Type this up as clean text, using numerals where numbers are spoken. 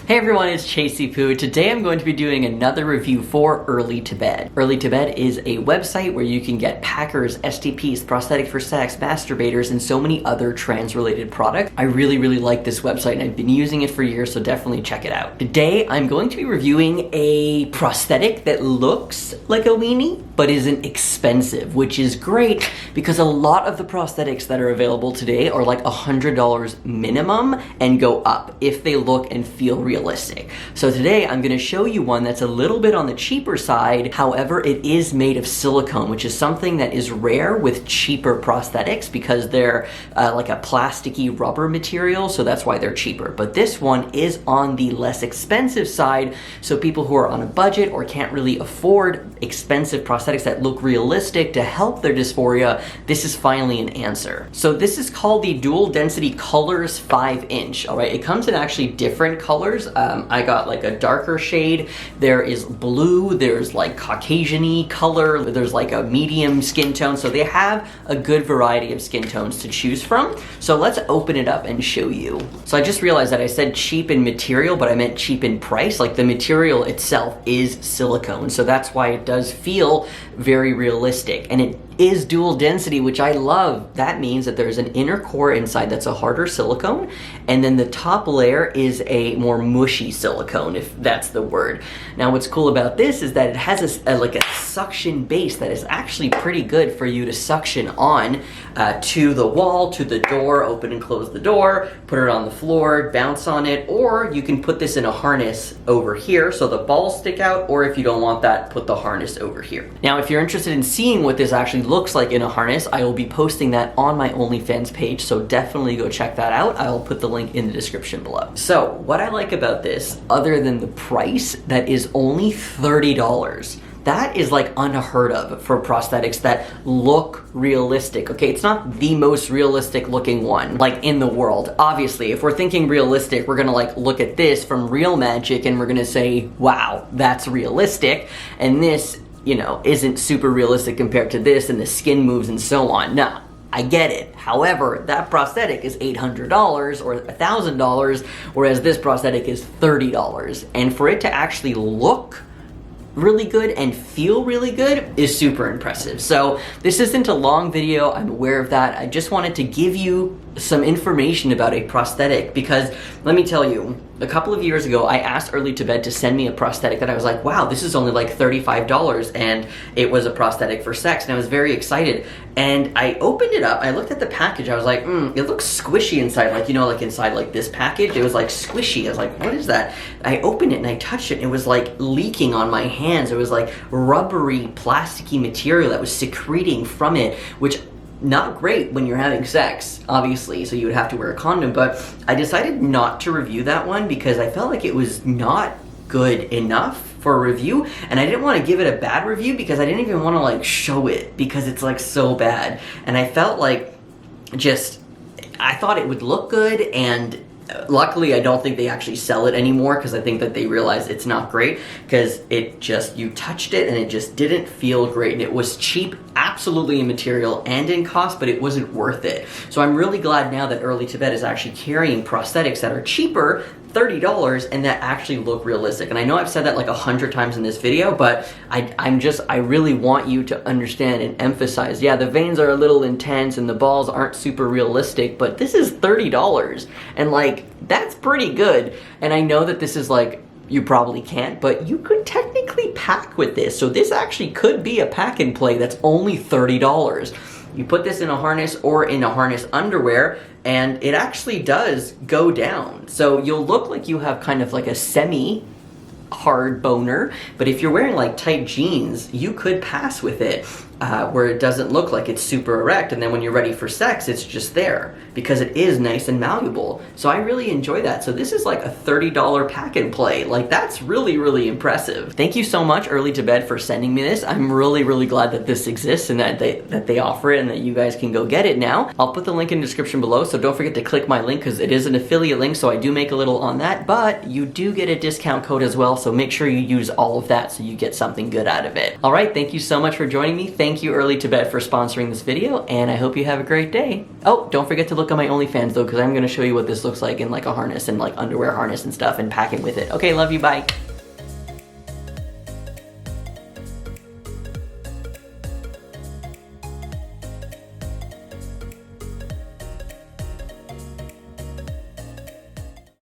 Hey everyone, it's Chasey Poo. Today I'm going to be doing another review for Early to Bed. Early to Bed is a website where you can get packers, STPs, prosthetic for sex, masturbators, and so many other trans-related products. I really like this website and I've been using it for years, so definitely check it out. Today I'm going to be reviewing a prosthetic that looks like a weenie, but isn't expensive, which is great because a lot of the prosthetics that are available today are like $100 minimum and go up if they look and feel realistic. So today I'm going to show you one that's a little bit on the cheaper side. However, it is made of silicone, which is something that is rare with cheaper prosthetics because they're like a plasticky rubber material, so that's why they're cheaper. But this one is on the less expensive side, so people who are on a budget or can't really afford expensive prosthetics that look realistic to help their dysphoria, this is finally an answer. So this is called the Dual Density Colors 5-inch. All right, it comes in actually different colors. I got like a darker shade. There is blue, there's like Caucasian-y color, there's like a medium skin tone. So they have a good variety of skin tones to choose from. So let's open it up and show you. So I just realized that I said cheap in material, but I meant cheap in price. Like the material itself is silicone. So that's why it does feel very realistic. And it is dual density, which I love. That means that there's an inner core inside that's a harder silicone, and then the top layer is a more mushy silicone, if that's the word. Now what's cool about this is that it has like a suction base that is actually pretty good for you to suction on to the wall, to the door, open and close the door, put it on the floor, bounce on it, or you can put this in a harness over here so the balls stick out, or if you don't want that, put the harness over here. Now if you're interested in seeing what this actually looks like in a harness, I will be posting that on my OnlyFans page, so definitely go check that out. I'll put the link in the description below. So what I like about this, other than the price, that is only $30. That is like unheard of for prosthetics that look realistic. Okay, it's not the most realistic looking one like in the world. Obviously, if we're thinking realistic, we're gonna like look at this from Real Magic and we're gonna say, wow, that's realistic. And this, you know, isn't super realistic compared to this, and the skin moves and so on. No, I get it. However, that prosthetic is $800 or $1,000, whereas this prosthetic is $30. And for it to actually look really good and feel really good is super impressive. So this isn't a long video, I'm aware of that. I just wanted to give you some information about a prosthetic because let me tell you, a couple of years ago I asked Early to Bed to send me a prosthetic that I was like, wow, this is only like $35, and it was a prosthetic for sex, and I was very excited. And I opened it up, I looked at the package, I was like, it looks squishy inside, like, you know, like inside like this package, it was like squishy. I was like, what is that? I opened it and I touched it and it was like leaking on my hands. It was like rubbery, plasticky material that was secreting from it, which not great when you're having sex, obviously, so you would have to wear a condom, but I decided not to review that one because I felt like it was not good enough for a review, and I didn't want to give it a bad review because I didn't even want to like show it because it's like so bad, and I felt like I thought it would look good, and luckily I don't think they actually sell it anymore because I think that they realized it's not great because you touched it and it just didn't feel great, and it was cheap, absolutely in material and in cost, but it wasn't worth it. So I'm really glad now that Early to Bed is actually carrying prosthetics that are cheaper, $30, and that actually look realistic. And I know I've said that like 100 times in this video, but I really want you to understand and emphasize, yeah, the veins are a little intense and the balls aren't super realistic, but this is $30, and like, that's pretty good. And I know that this is like, you probably can't, but you could technically pack with this. So this actually could be a pack and play that's only $30. You put this in a harness or in a harness underwear, and it actually does go down. So you'll look like you have kind of like a semi-hard boner, but if you're wearing like tight jeans, you could pass with it. Where it doesn't look like it's super erect, and then when you're ready for sex, it's just there because it is nice and malleable. So I really enjoy that. So this is like a $30 pack and play. Like, that's really impressive. Thank you so much, Early to Bed, for sending me this. I'm really glad that this exists and that they offer it and that you guys can go get it now. I'll put the link in the description below, so don't forget to click my link because it is an affiliate link, so I do make a little on that, but you do get a discount code as well, so make sure you use all of that so you get something good out of it. All right, thank you so much for joining me. thank you Early to Bed for sponsoring this video, and I hope you have a great day. Oh, don't forget to look on my OnlyFans though, because I'm going to show you what this looks like in like a harness and like underwear harness and stuff and packing with it. Okay, love you, bye.